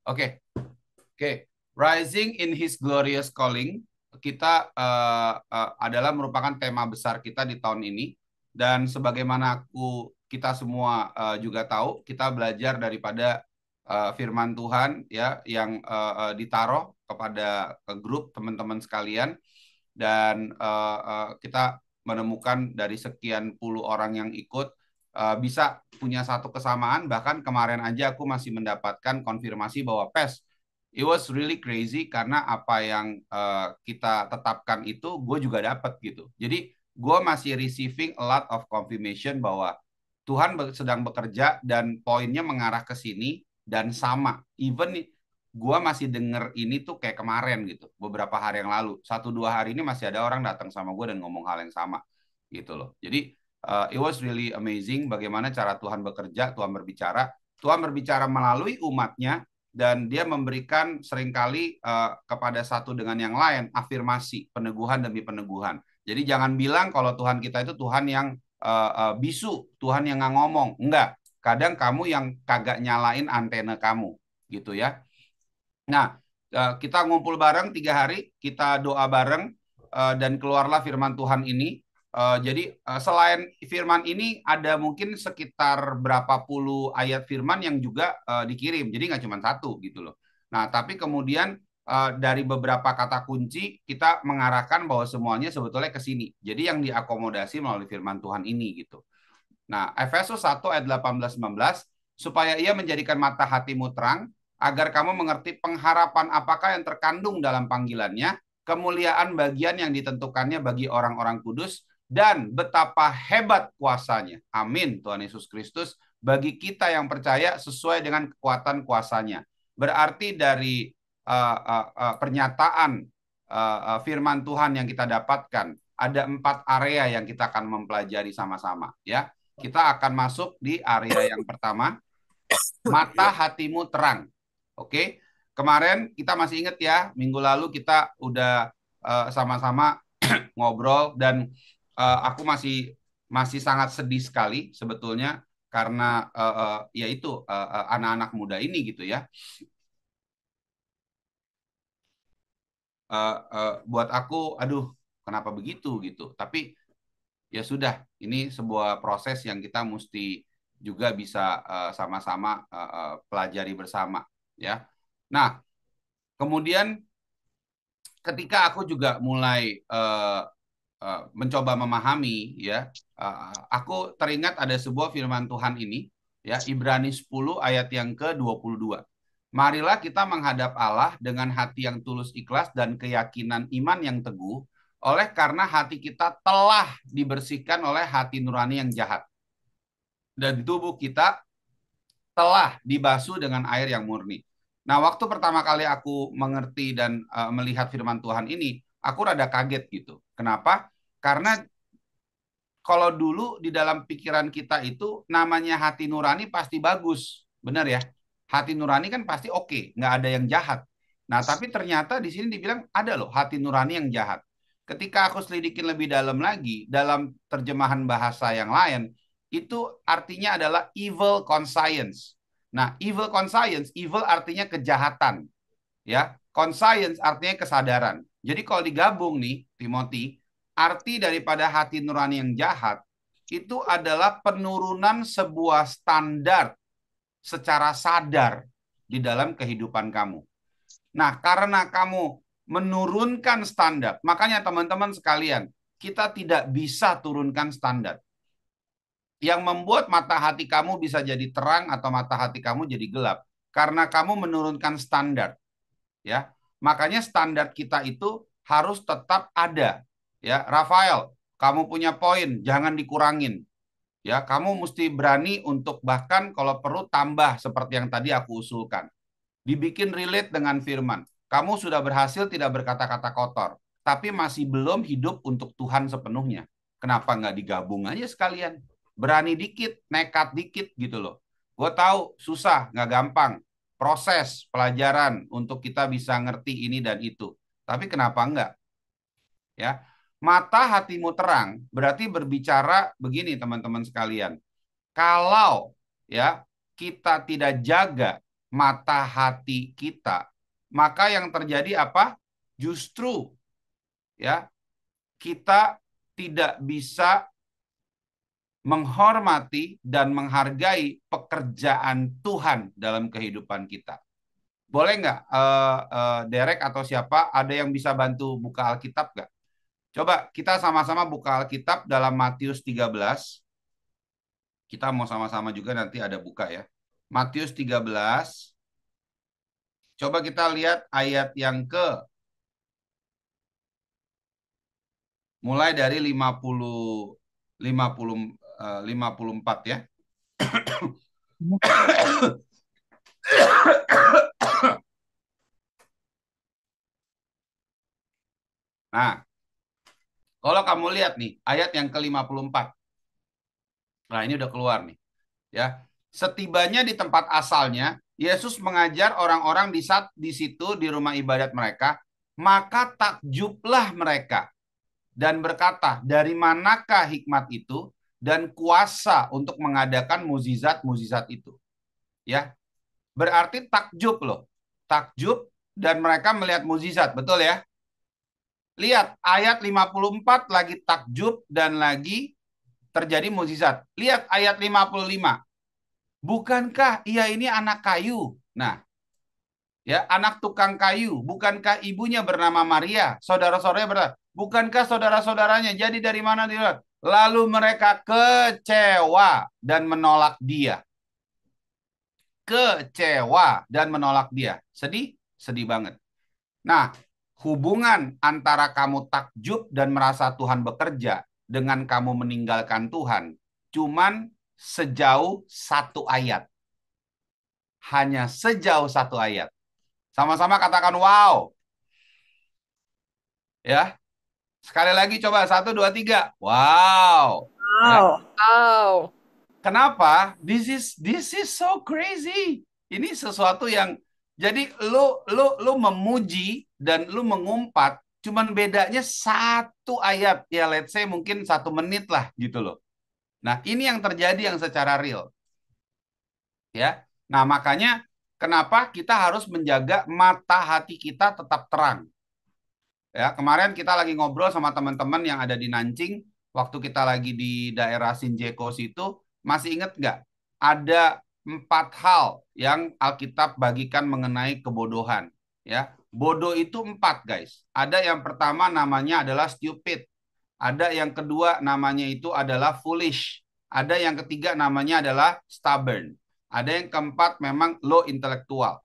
Oke, oke. Rising in His Glorious Calling kita adalah merupakan tema besar kita di tahun ini, dan sebagaimana kita semua juga tahu, kita belajar daripada firman Tuhan ya yang ditaruh kepada grup teman-teman sekalian, dan kita menemukan dari sekian puluh orang yang ikut bisa punya satu kesamaan. Bahkan kemarin aja aku masih mendapatkan konfirmasi bahwa it was really crazy karena apa yang kita tetapkan itu gue juga dapat gitu. Jadi gue masih receiving a lot of confirmation bahwa Tuhan sedang bekerja dan poinnya mengarah ke sini dan sama. Even gue masih denger ini tuh kayak kemarin gitu, beberapa hari yang lalu, 1-2 hari ini masih ada orang datang sama gue dan ngomong hal yang sama gitu loh. Jadi it was really amazing bagaimana cara Tuhan bekerja, Tuhan berbicara melalui umatnya, dan dia memberikan seringkali kepada satu dengan yang lain afirmasi, peneguhan demi peneguhan. Jadi jangan bilang kalau Tuhan kita itu Tuhan yang bisu, Tuhan yang nggak ngomong. Enggak, kadang kamu yang kagak nyalain antena kamu gitu ya. Nah, kita ngumpul bareng 3 hari, kita doa bareng, dan keluarlah firman Tuhan ini. Jadi selain firman ini ada mungkin sekitar berapa puluh ayat firman yang juga dikirim. Jadi nggak cuma satu gitu loh. Nah, tapi kemudian dari beberapa kata kunci kita mengarahkan bahwa semuanya sebetulnya ke sini. Jadi yang diakomodasi melalui firman Tuhan ini gitu. Nah, Efesus 1 ayat 18-19, supaya ia menjadikan mata hatimu terang, agar kamu mengerti pengharapan apakah yang terkandung dalam panggilannya, kemuliaan bagian yang ditentukannya bagi orang-orang kudus, dan betapa hebat kuasanya. Amin, Tuhan Yesus Kristus, bagi kita yang percaya sesuai dengan kekuatan kuasanya. Berarti dari pernyataan firman Tuhan yang kita dapatkan, ada 4 area yang kita akan mempelajari sama-sama ya. Kita akan masuk di area yang pertama, mata hatimu terang. Oke, kemarin kita masih ingat ya, minggu lalu kita udah sama-sama ngobrol, dan aku masih sangat sedih sekali sebetulnya karena yaitu anak-anak muda ini gitu ya. Buat aku, aduh, kenapa begitu gitu. Tapi ya sudah, ini sebuah proses yang kita mesti juga bisa sama-sama pelajari bersama ya. Nah, kemudian ketika aku juga mulai mencoba memahami ya, aku teringat ada sebuah firman Tuhan ini ya, Ibrani 10 ayat yang ke-22. Marilah kita menghadap Allah dengan hati yang tulus ikhlas dan keyakinan iman yang teguh, oleh karena hati kita telah dibersihkan oleh hati nurani yang jahat, dan tubuh kita telah dibasuh dengan air yang murni. Nah, waktu pertama kali aku mengerti dan melihat firman Tuhan ini, aku rada kaget gitu. Kenapa? Karena kalau dulu di dalam pikiran kita itu namanya hati nurani pasti bagus, benar ya? Hati nurani kan pasti oke, nggak ada yang jahat. Nah, tapi ternyata di sini dibilang ada loh hati nurani yang jahat. Ketika aku selidikin lebih dalam lagi, dalam terjemahan bahasa yang lain, itu artinya adalah evil conscience. Nah, evil conscience, evil artinya kejahatan, ya. Conscience artinya kesadaran. Jadi kalau digabung nih, Timothy, arti daripada hati nurani yang jahat itu adalah penurunan sebuah standar secara sadar di dalam kehidupan kamu. Nah, karena kamu menurunkan standar, makanya teman-teman sekalian, kita tidak bisa turunkan standar. Yang membuat mata hati kamu bisa jadi terang atau mata hati kamu jadi gelap, karena kamu menurunkan standar. Ya, makanya standar kita itu harus tetap ada. Ya, Rafael, kamu punya poin, jangan dikurangin. Ya, kamu mesti berani untuk bahkan kalau perlu tambah seperti yang tadi aku usulkan. Dibikin relate dengan firman. Kamu sudah berhasil tidak berkata-kata kotor, tapi masih belum hidup untuk Tuhan sepenuhnya. Kenapa nggak digabung aja sekalian? Berani dikit, nekat dikit gitu loh. Gue tahu susah, nggak gampang. Proses pelajaran untuk kita bisa ngerti ini dan itu. Tapi kenapa enggak? Ya, mata hatimu terang berarti berbicara begini teman-teman sekalian. Kalau ya kita tidak jaga mata hati kita, maka yang terjadi apa? Justru ya, kita tidak bisa menghormati dan menghargai pekerjaan Tuhan dalam kehidupan kita. Boleh nggak, Derek atau siapa, ada yang bisa bantu buka Alkitab nggak? Coba kita sama-sama buka Alkitab dalam Matius 13. Kita mau sama-sama juga nanti ada buka ya. Matius 13. Coba kita lihat ayat yang mulai dari 54 ya. Nah, kalau kamu lihat nih ayat yang ke-54. Nah, ini udah keluar nih, ya. Setibanya di tempat asalnya, Yesus mengajar orang-orang di situ di rumah ibadat mereka, maka takjublah mereka dan berkata, dari manakah hikmat itu dan kuasa untuk mengadakan mukjizat-mukjizat itu? Ya, berarti takjub loh. Takjub dan mereka melihat mukjizat, betul ya? Lihat ayat 54 lagi takjub dan lagi terjadi mukjizat. Lihat ayat 55. Bukankah ia ini anak kayu? Nah, ya, anak tukang kayu. Bukankah ibunya bernama Maria? Saudara-saudaranya bernama. Bukankah saudara-saudaranya? Jadi dari mana dia? Lalu mereka kecewa dan menolak dia. Kecewa dan menolak dia. Sedih? Sedih banget. Nah, hubungan antara kamu takjub dan merasa Tuhan bekerja dengan kamu meninggalkan Tuhan cuman sejauh satu ayat. Hanya sejauh satu ayat. Sama-sama katakan wow. Ya, sekali lagi coba 1, 2, 3. Wow. Ya. Wow. Wow. Kenapa? This is so crazy. Ini sesuatu yang jadi lu memuji dan lu mengumpat, cuman bedanya satu ayat ya, let's say mungkin 1 menit lah gitu loh. Nah, ini yang terjadi yang secara real. Ya. Nah, makanya kenapa kita harus menjaga mata hati kita tetap terang. Ya, kemarin kita lagi ngobrol sama teman-teman yang ada di Nanjing, waktu kita lagi di daerah Sinjeko situ, masih ingat nggak? Ada 4 hal yang Alkitab bagikan mengenai kebodohan. Ya, bodoh itu 4, guys. Ada yang pertama namanya adalah stupid. Ada yang kedua namanya itu adalah foolish. Ada yang ketiga namanya adalah stubborn. Ada yang keempat memang low intelektual.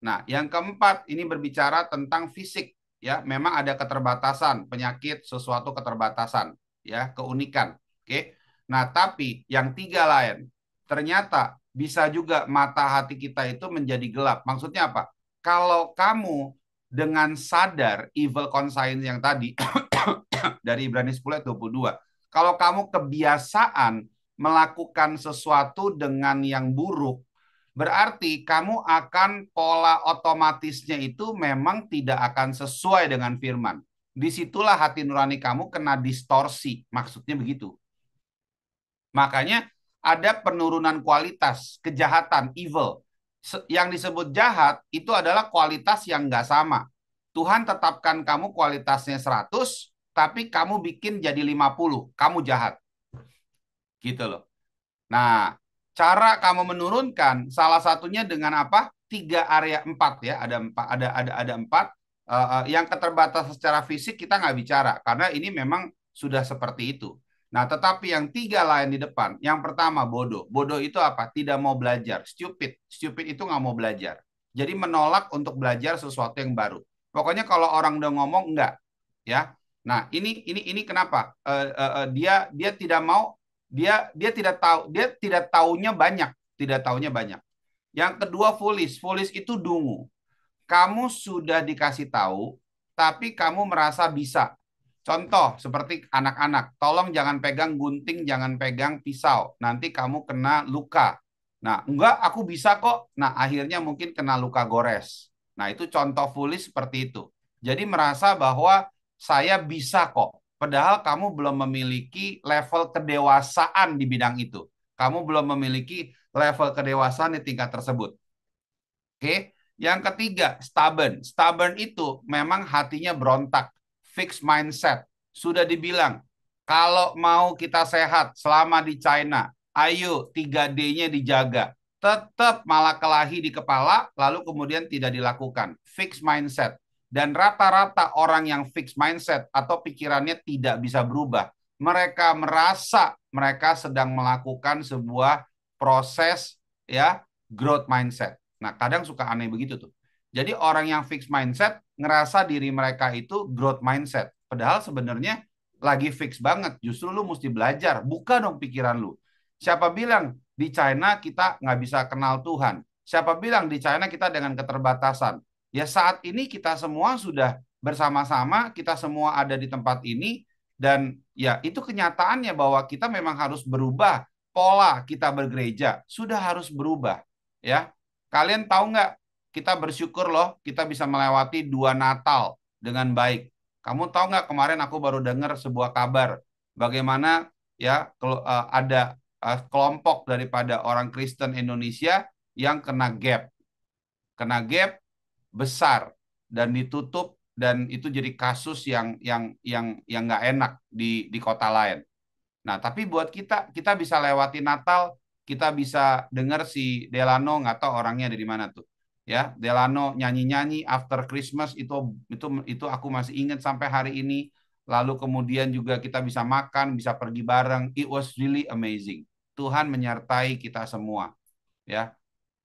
Nah, yang keempat ini berbicara tentang fisik, ya. Memang ada keterbatasan, penyakit, sesuatu keterbatasan, ya, keunikan. Oke. Nah, tapi yang 3 lain, ternyata bisa juga mata hati kita itu menjadi gelap. Maksudnya apa? Kalau kamu dengan sadar evil conscience yang tadi dari Ibrani 10 ayat 22, kalau kamu kebiasaan melakukan sesuatu dengan yang buruk, berarti kamu akan pola otomatisnya itu memang tidak akan sesuai dengan firman. Disitulah hati nurani kamu kena distorsi. Maksudnya begitu. Makanya ada penurunan kualitas, kejahatan, evil. Yang disebut jahat itu adalah kualitas yang nggak sama. Tuhan tetapkan kamu kualitasnya 100, tapi kamu bikin jadi 50. Kamu jahat. Gitu loh. Nah, cara kamu menurunkan salah satunya dengan apa? 3 area 4 ya, ada 4, ada 4. Yang keterbatasan secara fisik kita nggak bicara karena ini memang sudah seperti itu. Nah, tetapi yang 3 lain di depan, yang pertama bodoh. Bodoh itu apa? Tidak mau belajar. Stupid. Stupid itu nggak mau belajar. Jadi menolak untuk belajar sesuatu yang baru. Pokoknya kalau orang udah ngomong enggak, ya. Nah, ini kenapa? Dia tidak mau, dia tidak tahu, dia tidak taunya banyak, tidak taunya banyak. Yang kedua foolish. Foolish itu dungu. Kamu sudah dikasih tahu, tapi kamu merasa bisa. Contoh seperti anak-anak, tolong jangan pegang gunting, jangan pegang pisau, nanti kamu kena luka. Nah, enggak, aku bisa kok. Nah, akhirnya mungkin kena luka gores. Nah, itu contoh foolish seperti itu. Jadi merasa bahwa saya bisa kok. Padahal kamu belum memiliki level kedewasaan di bidang itu. Kamu belum memiliki level kedewasaan di tingkat tersebut. Oke. Yang ketiga, stubborn. Stubborn itu memang hatinya berontak. Fixed mindset. Sudah dibilang, kalau mau kita sehat selama di China, ayo 3D-nya dijaga. Tetap malah kelahi di kepala, lalu kemudian tidak dilakukan. Fixed mindset. Dan rata-rata orang yang fixed mindset atau pikirannya tidak bisa berubah. Mereka merasa mereka sedang melakukan sebuah proses ya growth mindset. Nah, kadang suka aneh begitu tuh. Jadi orang yang fixed mindset ngerasa diri mereka itu growth mindset. Padahal sebenarnya lagi fix banget. Justru lu mesti belajar. Buka dong pikiran lu. Siapa bilang di China kita nggak bisa kenal Tuhan? Siapa bilang di China kita dengan keterbatasan? Ya saat ini kita semua sudah bersama-sama, kita semua ada di tempat ini, dan ya itu kenyataannya bahwa kita memang harus berubah. Pola kita bergereja sudah harus berubah. Ya, kalian tahu nggak? Kita bersyukur loh, kita bisa melewati 2 Natal dengan baik. Kamu tahu nggak kemarin aku baru dengar sebuah kabar bagaimana ya ada kelompok daripada orang Kristen Indonesia yang kena gap besar dan ditutup dan itu jadi kasus yang nggak enak di kota lain. Nah, tapi buat kita bisa lewati Natal, kita bisa dengar si Delano, nggak tahu orangnya dari mana tuh. Ya, Delano nyanyi-nyanyi After Christmas itu aku masih ingat sampai hari ini. Lalu kemudian juga kita bisa makan, bisa pergi bareng. It was really amazing. Tuhan menyertai kita semua, ya.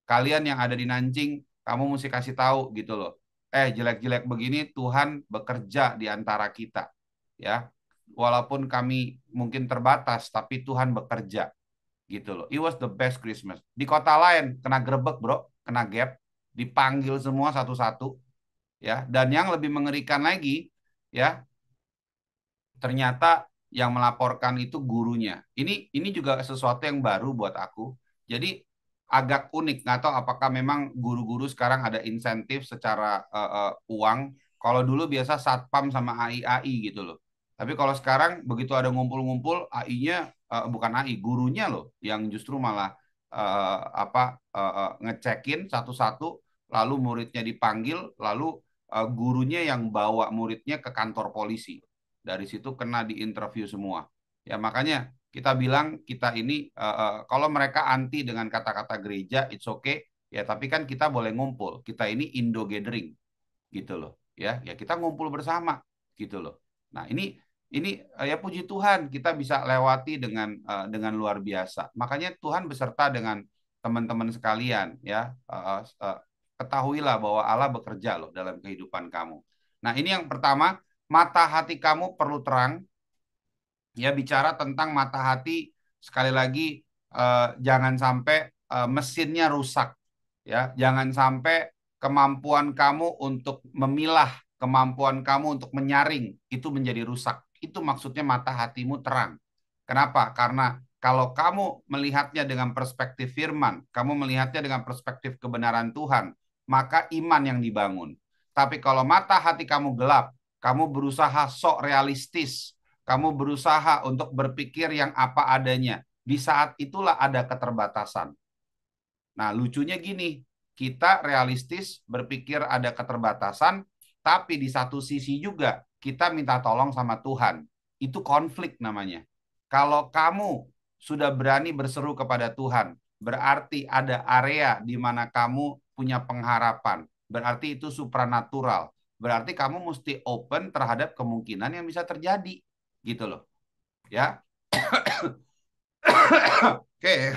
Kalian yang ada di Nanjing, kamu mesti kasih tahu gitu loh. Jelek-jelek begini Tuhan bekerja di antara kita, ya. Walaupun kami mungkin terbatas, tapi Tuhan bekerja gitu loh. It was the best Christmas. Di kota lain kena grebek bro, kena gap, dipanggil semua satu-satu, ya. Dan yang lebih mengerikan lagi, ya, ternyata yang melaporkan itu gurunya. Ini juga sesuatu yang baru buat aku. Jadi agak unik, nggak tahu apakah memang guru-guru sekarang ada insentif secara uang. Kalau dulu biasa satpam sama AI gitu loh. Tapi kalau sekarang begitu ada ngumpul-ngumpul, AI-nya bukan AI, gurunya loh yang justru malah ngecekin satu-satu, lalu muridnya dipanggil, lalu gurunya yang bawa muridnya ke kantor polisi. Dari situ kena di interview semua. Ya makanya kita bilang kita ini kalau mereka anti dengan kata-kata gereja, it's okay. Ya tapi kan kita boleh ngumpul. Kita ini Indo gathering gitu loh. Ya kita ngumpul bersama gitu loh. Nah ini ya puji Tuhan kita bisa lewati dengan luar biasa. Makanya Tuhan beserta dengan teman-teman sekalian ya. Ketahuilah bahwa Allah bekerja loh dalam kehidupan kamu. Nah ini yang pertama, mata hati kamu perlu terang. Ya bicara tentang mata hati, sekali lagi jangan sampai mesinnya rusak, ya jangan sampai kemampuan kamu untuk memilah, kemampuan kamu untuk menyaring itu menjadi rusak. Itu maksudnya mata hatimu terang. Kenapa? Karena kalau kamu melihatnya dengan perspektif firman, kamu melihatnya dengan perspektif kebenaran Tuhan, maka iman yang dibangun. Tapi kalau mata hati kamu gelap, kamu berusaha sok realistis, kamu berusaha untuk berpikir yang apa adanya. Di saat itulah ada keterbatasan. Nah, lucunya gini, kita realistis berpikir ada keterbatasan, tapi di satu sisi juga kita minta tolong sama Tuhan. Itu konflik namanya. Kalau kamu sudah berani berseru kepada Tuhan, berarti ada area di mana kamu punya pengharapan. Berarti itu supranatural. Berarti kamu mesti open terhadap kemungkinan yang bisa terjadi. Gitu loh. Ya. Oke,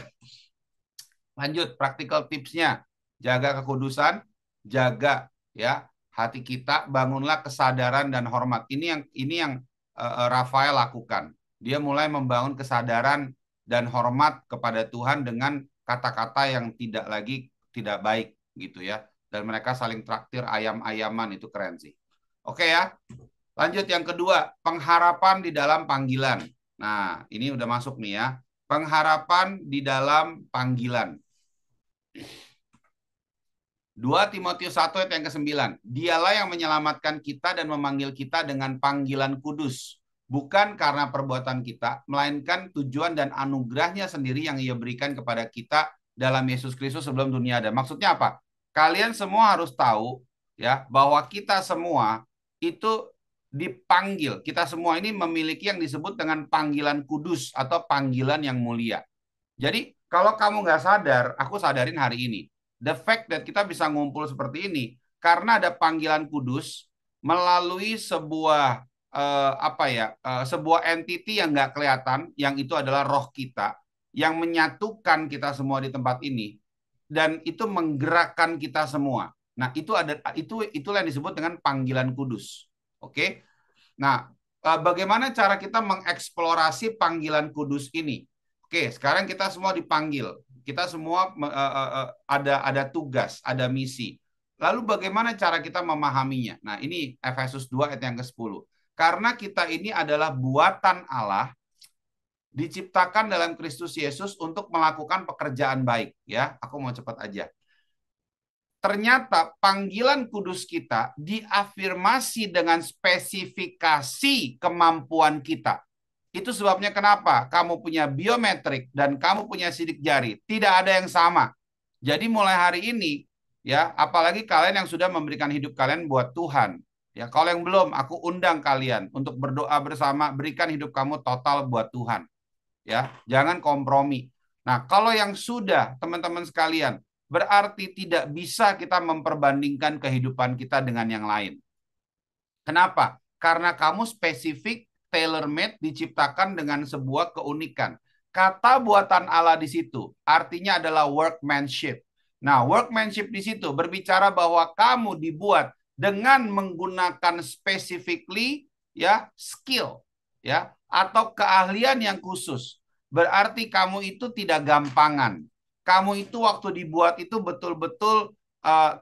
lanjut praktikal tipsnya. Jaga kekudusan, jaga ya hati kita, bangunlah kesadaran dan hormat. Ini yang Rafael lakukan. Dia mulai membangun kesadaran dan hormat kepada Tuhan dengan kata-kata yang tidak baik gitu ya. Dan mereka saling traktir ayam-ayaman, itu keren sih. Oke ya. Lanjut yang kedua, pengharapan di dalam panggilan. Nah, ini udah masuk nih ya. Pengharapan di dalam panggilan. 2 Timotius 1 ayat yang ke-9. Dialah yang menyelamatkan kita dan memanggil kita dengan panggilan kudus. Bukan karena perbuatan kita, melainkan tujuan dan anugerahnya sendiri yang ia berikan kepada kita dalam Yesus Kristus sebelum dunia ada. Maksudnya apa? Kalian semua harus tahu ya bahwa kita semua itu dipanggil. Kita semua ini memiliki yang disebut dengan panggilan kudus atau panggilan yang mulia. Jadi kalau kamu nggak sadar, aku sadarin hari ini. The fact that kita bisa ngumpul seperti ini karena ada panggilan kudus melalui sebuah sebuah entity yang nggak kelihatan, yang itu adalah roh kita, yang menyatukan kita semua di tempat ini dan itu menggerakkan kita semua. Nah, itulah yang disebut dengan panggilan kudus. Oke. Nah, bagaimana cara kita mengeksplorasi panggilan kudus ini? Oke, sekarang kita semua dipanggil. Kita semua ada tugas, ada misi. Lalu bagaimana cara kita memahaminya? Nah, ini Efesus 2 ayat yang ke-10. Karena kita ini adalah buatan Allah, diciptakan dalam Kristus Yesus untuk melakukan pekerjaan baik. Ya, aku mau cepat aja. Ternyata panggilan kudus kita diafirmasi dengan spesifikasi kemampuan kita. Itu sebabnya kenapa kamu punya biometrik dan kamu punya sidik jari. Tidak ada yang sama. Jadi mulai hari ini, ya, apalagi kalian yang sudah memberikan hidup kalian buat Tuhan. Ya, kalau yang belum, aku undang kalian untuk berdoa bersama, berikan hidup kamu total buat Tuhan. Ya, jangan kompromi. Nah, kalau yang sudah, teman-teman sekalian, berarti tidak bisa kita memperbandingkan kehidupan kita dengan yang lain. Kenapa? Karena kamu spesifik, tailor-made, diciptakan dengan sebuah keunikan. Kata buatan Allah di situ artinya adalah workmanship. Nah, workmanship di situ berbicara bahwa kamu dibuat dengan menggunakan specifically ya skill ya atau keahlian yang khusus. Berarti kamu itu tidak gampangan. Kamu itu waktu dibuat itu betul-betul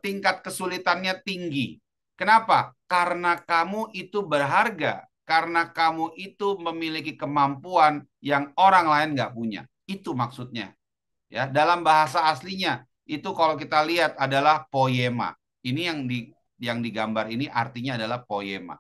tingkat kesulitannya tinggi. Kenapa? Karena kamu itu berharga, karena kamu itu memiliki kemampuan yang orang lain nggak punya. Itu maksudnya. Ya, dalam bahasa aslinya itu kalau kita lihat adalah poema. Ini yang digambar ini artinya adalah poema.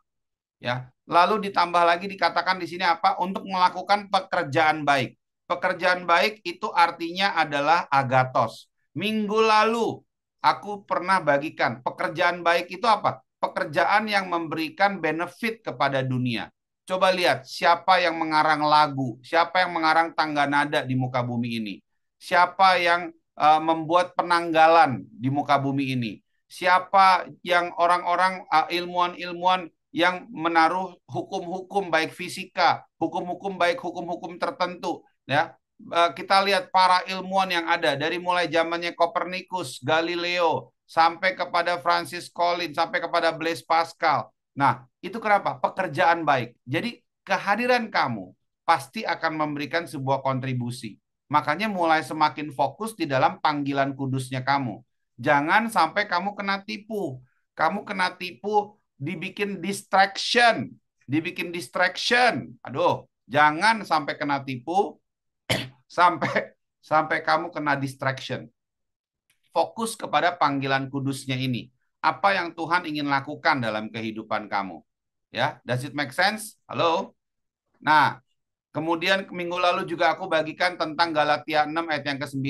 Ya, lalu ditambah lagi dikatakan di sini apa? Untuk melakukan pekerjaan baik. Pekerjaan baik itu artinya adalah agatos. Minggu lalu aku pernah bagikan pekerjaan baik itu apa? Pekerjaan yang memberikan benefit kepada dunia. Coba lihat siapa yang mengarang lagu, siapa yang mengarang tangga nada di muka bumi ini, siapa yang membuat penanggalan di muka bumi ini, siapa yang orang-orang ilmuwan-ilmuwan yang menaruh hukum-hukum baik fisika, hukum-hukum baik hukum-hukum tertentu, ya. Kita lihat para ilmuwan yang ada dari mulai zamannya Copernicus, Galileo, sampai kepada Francis Collins, sampai kepada Blaise Pascal. Nah, itu kenapa? Pekerjaan baik. Jadi kehadiran kamu pasti akan memberikan sebuah kontribusi. Makanya mulai semakin fokus di dalam panggilan kudusnya kamu. Jangan sampai kamu kena tipu. Kamu kena tipu dibikin distraction. Dibikin distraction. Aduh, jangan sampai kena tipu sampai kamu kena distraction. Fokus kepada panggilan kudusnya ini. Apa yang Tuhan ingin lakukan dalam kehidupan kamu. Ya, does it make sense? Halo? Nah, kemudian minggu lalu juga aku bagikan tentang Galatia 6 ayat yang ke-9.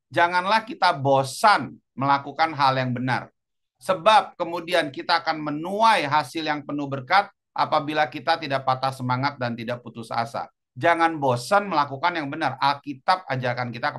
Janganlah kita bosan melakukan hal yang benar. Sebab kemudian kita akan menuai hasil yang penuh berkat apabila kita tidak patah semangat dan tidak putus asa. Jangan bosan melakukan yang benar. Alkitab ajarkan kita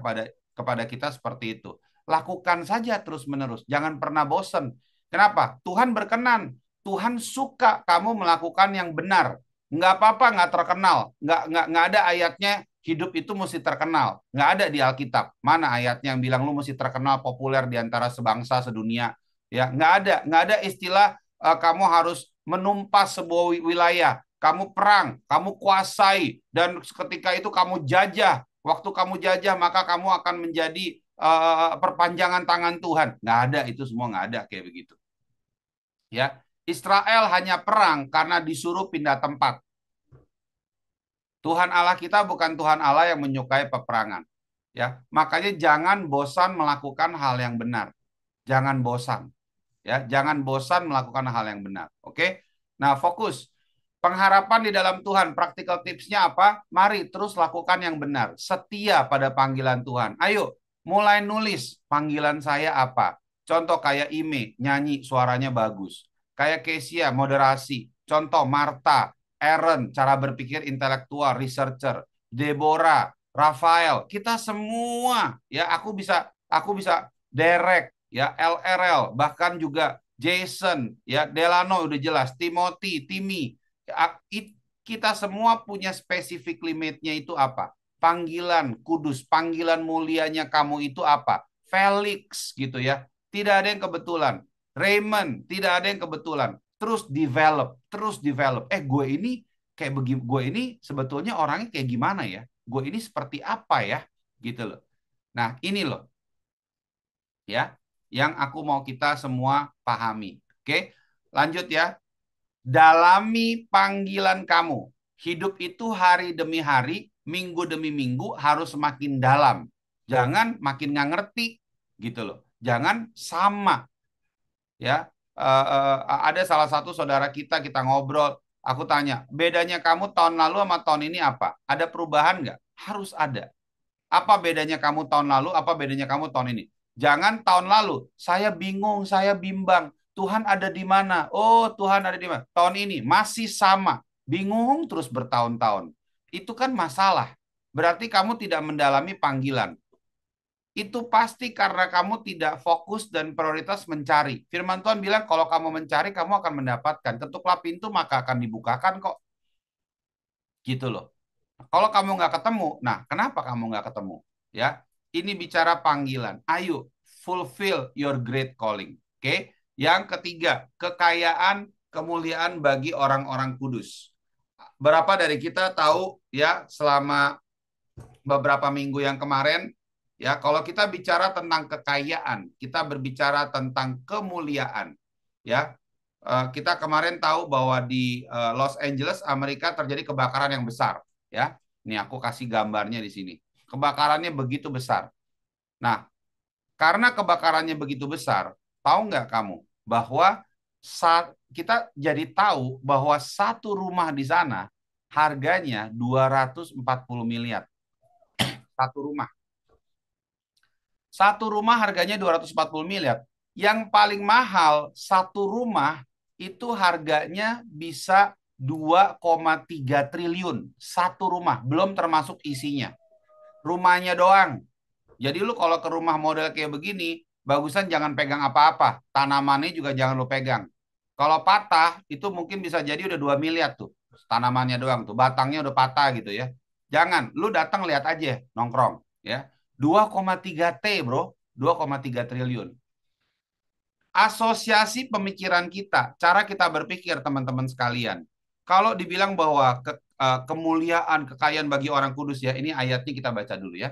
kepada kita seperti itu. Lakukan saja terus-menerus. Jangan pernah bosan. Kenapa? Tuhan berkenan. Tuhan suka kamu melakukan yang benar. Nggak apa-apa nggak terkenal. Nggak ada ayatnya hidup itu mesti terkenal. Nggak ada di Alkitab. Mana ayatnya yang bilang lu mesti terkenal populer di antara sebangsa sedunia. Ya, nggak ada istilah kamu harus menumpas sebuah wilayah, kamu perang, kamu kuasai, dan ketika itu kamu jajah. Waktu kamu jajah, maka kamu akan menjadi perpanjangan tangan Tuhan. Nggak ada, itu semua nggak ada kayak begitu. Ya, Israel hanya perang karena disuruh pindah tempat. Tuhan Allah kita bukan Tuhan Allah yang menyukai peperangan. Ya, makanya jangan bosan melakukan hal yang benar. Jangan bosan. Ya, jangan bosan melakukan hal yang benar. Oke? Nah, fokus. Pengharapan di dalam Tuhan, practical tipsnya apa? Mari terus lakukan yang benar. Setia pada panggilan Tuhan. Ayo, mulai nulis panggilan saya apa. Contoh kayak Ime, nyanyi suaranya bagus. Kayak Kesia, moderasi. Contoh Marta, Aaron, cara berpikir intelektual, researcher. Deborah, Rafael, kita semua ya aku bisa Derek ya, LRL, bahkan juga Jason ya, Delano udah jelas, Timothy, Timmy. Ya, kita semua punya spesifik limitnya itu apa? Panggilan kudus, panggilan mulianya kamu itu apa? Felix gitu ya. Tidak ada yang kebetulan. Raymond, tidak ada yang kebetulan. Terus develop, terus develop. Gue ini kayak begini, gue ini sebetulnya orangnya kayak gimana ya? Gue ini seperti apa ya? Gitu loh. Nah, ini loh ya yang aku mau kita semua pahami. Oke, lanjut ya. Dalami panggilan kamu. Hidup itu hari demi hari, minggu demi minggu harus semakin dalam. Jangan makin nggak ngerti gitu loh. Jangan sama ya. Ada salah satu saudara kita ngobrol. Aku tanya, bedanya kamu tahun lalu sama tahun ini apa? Ada perubahan nggak? Harus ada. Apa bedanya kamu tahun lalu? Apa bedanya kamu tahun ini? Jangan tahun lalu, saya bingung, saya bimbang. Tuhan ada di mana? Oh, Tuhan ada di mana? Tahun ini masih sama. Bingung terus bertahun-tahun. Itu kan masalah. Berarti kamu tidak mendalami panggilan. Itu pasti karena kamu tidak fokus dan prioritas mencari. Firman Tuhan bilang kalau kamu mencari, kamu akan mendapatkan. Ketuklah pintu, maka akan dibukakan kok. Gitu loh. Kalau kamu nggak ketemu, nah kenapa kamu nggak ketemu? Ya, ini bicara panggilan. Ayo, fulfill your great calling. Oke. Yang ketiga, kekayaan kemuliaan bagi orang-orang kudus. Berapa dari kita tahu ya selama beberapa minggu yang kemarin ya kalau kita bicara tentang kekayaan, kita berbicara tentang kemuliaan ya. Kita kemarin tahu bahwa di Los Angeles, Amerika terjadi kebakaran yang besar ya. Ini aku kasih gambarnya di sini. Kebakarannya begitu besar. Nah, karena kebakarannya begitu besar, tahu nggak kamu bahwa saat kita jadi tahu bahwa satu rumah di sana harganya 240 miliar. Satu rumah. Satu rumah harganya 240 miliar. Yang paling mahal satu rumah itu harganya bisa 2,3 triliun. Satu rumah, belum termasuk isinya. Rumahnya doang. Jadi lu kalau ke rumah model kayak begini, bagusan jangan pegang apa-apa. Tanamannya juga jangan lu pegang. Kalau patah, itu mungkin bisa jadi udah 2 miliar tuh. Tanamannya doang tuh, batangnya udah patah gitu ya. Jangan, lu datang lihat aja, nongkrong ya. 2,3 T bro, 2,3 triliun. Asosiasi pemikiran kita, cara kita berpikir teman-teman sekalian. Kalau dibilang bahwa kemuliaan, kekayaan bagi orang kudus ya, ini ayatnya kita baca dulu ya.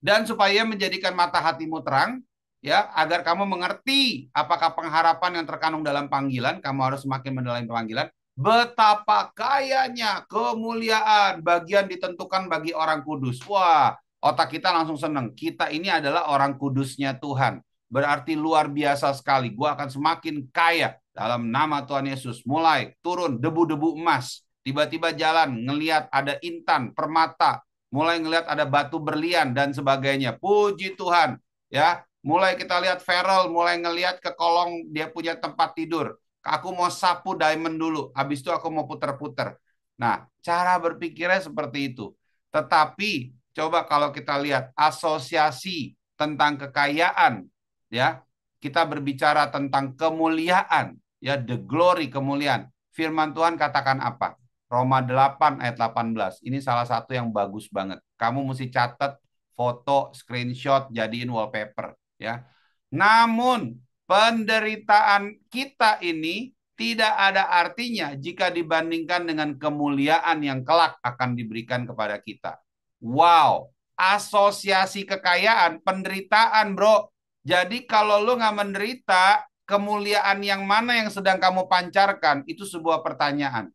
Dan supaya menjadikan mata hatimu terang, ya, agar kamu mengerti apakah pengharapan yang terkandung dalam panggilan, kamu harus semakin mendalami panggilan. Betapa kayanya kemuliaan bagian ditentukan bagi orang kudus. Wah, otak kita langsung seneng. Kita ini adalah orang kudusnya Tuhan. Berarti luar biasa sekali. Gua akan semakin kaya dalam nama Tuhan Yesus. Mulai turun debu-debu emas. Tiba-tiba jalan, ngelihat ada intan, permata, mulai ngelihat ada batu berlian dan sebagainya. Puji Tuhan, ya. Mulai kita lihat Farrell, mulai ngelihat ke kolong dia punya tempat tidur. Aku mau sapu diamond dulu, habis itu aku mau puter-puter. Nah, cara berpikirnya seperti itu. Tetapi coba kalau kita lihat asosiasi tentang kekayaan, ya, kita berbicara tentang kemuliaan, ya, the glory, kemuliaan. Firman Tuhan katakan apa? Roma 8 ayat 18. Ini salah satu yang bagus banget. Kamu mesti catat, foto, screenshot, jadiin wallpaper ya. Namun penderitaan kita ini tidak ada artinya jika dibandingkan dengan kemuliaan yang kelak akan diberikan kepada kita. Wow, asosiasi kekayaan, penderitaan bro. Jadi kalau lu nggak menderita, kemuliaan yang mana yang sedang kamu pancarkan, itu sebuah pertanyaan.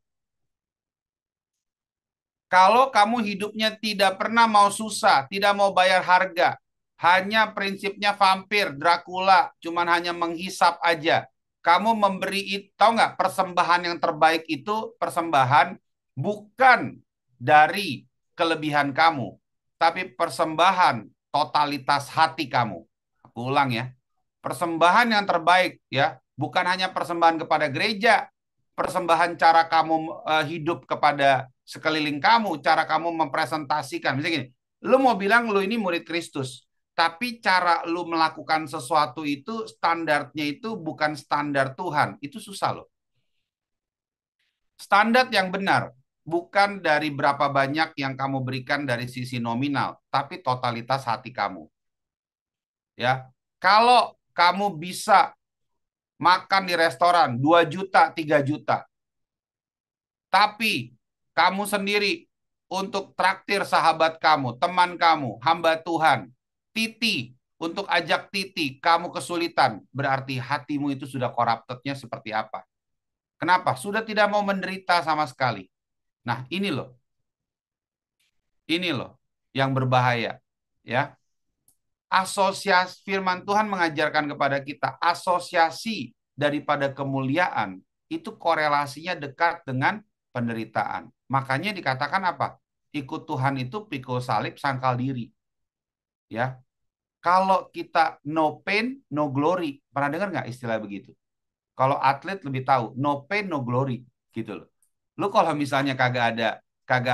Kalau kamu hidupnya tidak pernah mau susah, tidak mau bayar harga, hanya prinsipnya vampir, Dracula, cuman hanya menghisap aja. Kamu memberi, tahu nggak, persembahan yang terbaik itu persembahan bukan dari kelebihan kamu, tapi persembahan totalitas hati kamu. Aku ulang ya, persembahan yang terbaik ya, bukan hanya persembahan kepada gereja, persembahan cara kamu hidup kepada sekeliling kamu, cara kamu mempresentasikan. Misalnya gini, lu mau bilang lu ini murid Kristus, tapi cara lu melakukan sesuatu itu standarnya itu bukan standar Tuhan, itu susah loh. Standar yang benar bukan dari berapa banyak yang kamu berikan dari sisi nominal, tapi totalitas hati kamu. Ya, kalau kamu bisa makan di restoran 2 juta, 3 juta, tapi kamu sendiri untuk traktir sahabat kamu, teman kamu, hamba Tuhan, Titi, untuk ajak Titi, kamu kesulitan, berarti hatimu itu sudah corrupted-nya seperti apa? Kenapa? Sudah tidak mau menderita sama sekali. Nah, ini loh yang berbahaya, ya. Asosiasi firman Tuhan mengajarkan kepada kita asosiasi daripada kemuliaan itu korelasinya dekat dengan penderitaan. Makanya dikatakan apa? Ikut Tuhan itu pikul salib sangkal diri. Ya. Kalau kita no pain no glory. Pernah dengar nggak istilah begitu? Kalau atlet lebih tahu, no pain no glory gitu loh. Lu kalau misalnya kagak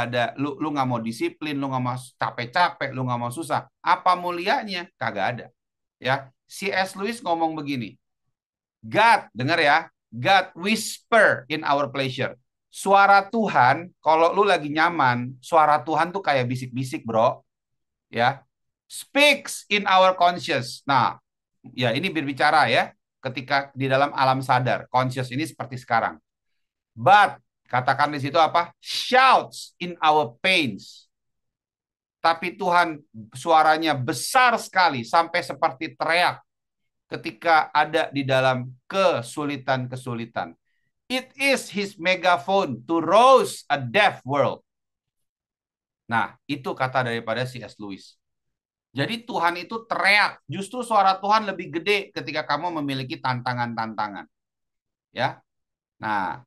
ada lu nggak mau disiplin, lu nggak mau capek-capek, lu nggak mau susah, apa mulianya? Kagak ada. Ya, C.S. Lewis ngomong begini, God, dengar ya, God whisper in our pleasure. Suara Tuhan, kalau lu lagi nyaman, suara Tuhan tuh kayak bisik-bisik, bro. Ya, speaks in our conscious. Nah, ya ini berbicara ya, ketika di dalam alam sadar, conscious ini seperti sekarang. But, katakan di situ apa? Shouts in our pains. Tapi Tuhan suaranya besar sekali sampai seperti teriak ketika ada di dalam kesulitan-kesulitan. It is his megaphone to rouse a deaf world. Nah, itu kata daripada C.S. Lewis. Jadi Tuhan itu teriak. Justru suara Tuhan lebih gede ketika kamu memiliki tantangan-tantangan. Ya. Nah,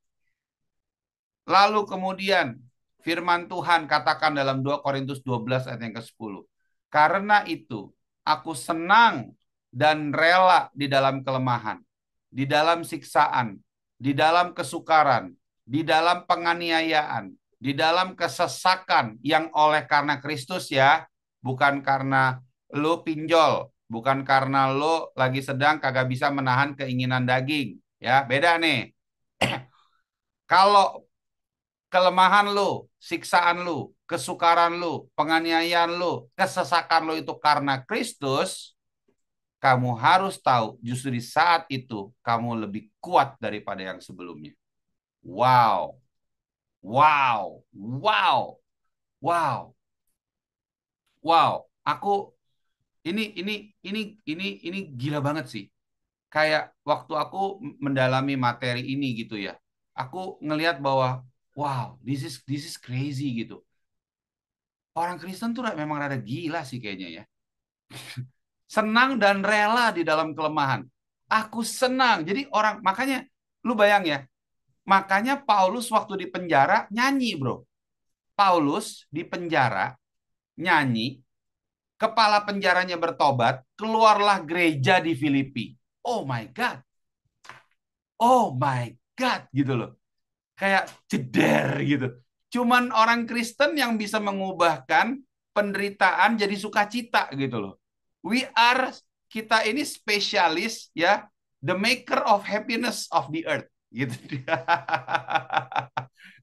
lalu kemudian firman Tuhan katakan dalam 2 Korintus 12 ayat yang ke-10. Karena itu aku senang dan rela di dalam kelemahan, di dalam siksaan, di dalam kesukaran, di dalam penganiayaan, di dalam kesesakan yang oleh karena Kristus ya, bukan karena lo pinjol, bukan karena lo lagi sedang kagak bisa menahan keinginan daging. Ya, beda nih. Kalau kelemahan lu, siksaan lu, kesukaran lu, penganiayaan lu, kesesakan lu itu karena Kristus, kamu harus tahu justru di saat itu kamu lebih kuat daripada yang sebelumnya. Wow. Wow. Wow. Wow. Wow. Aku ini gila banget sih. Kayak waktu aku mendalami materi ini gitu ya. Aku ngelihat bahwa wow, this is crazy gitu. Orang Kristen tuh memang rada gila sih kayaknya ya. Senang dan rela di dalam kelemahan. Aku senang. Jadi orang, makanya lu bayang ya. Makanya Paulus waktu di penjara nyanyi, bro. Paulus di penjara nyanyi, kepala penjaranya bertobat, keluarlah gereja di Filipi. Oh my God. Oh my God gitu loh. Kayak jeder gitu. Cuman orang Kristen yang bisa mengubahkan penderitaan jadi sukacita gitu loh. We are, kita ini spesialis ya, the maker of happiness of the earth gitu.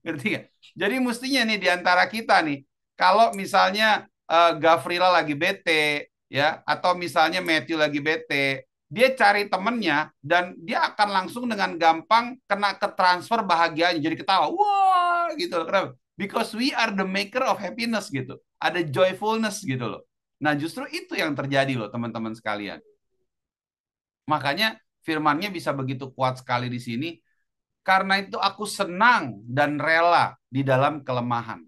Ngerti gak? Jadi mestinya nih di antara kita nih, kalau misalnya Gavrila lagi bete ya, atau misalnya Matthew lagi bete, dia cari temennya dan dia akan langsung dengan gampang kena ke transfer bahagianya, jadi ketawa, wah gitu loh. Kenapa? Because we are the maker of happiness gitu, ada joyfulness gitu loh. Nah justru itu yang terjadi loh teman-teman sekalian. Makanya firmannya bisa begitu kuat sekali di sini. Karena itu aku senang dan rela di dalam kelemahan.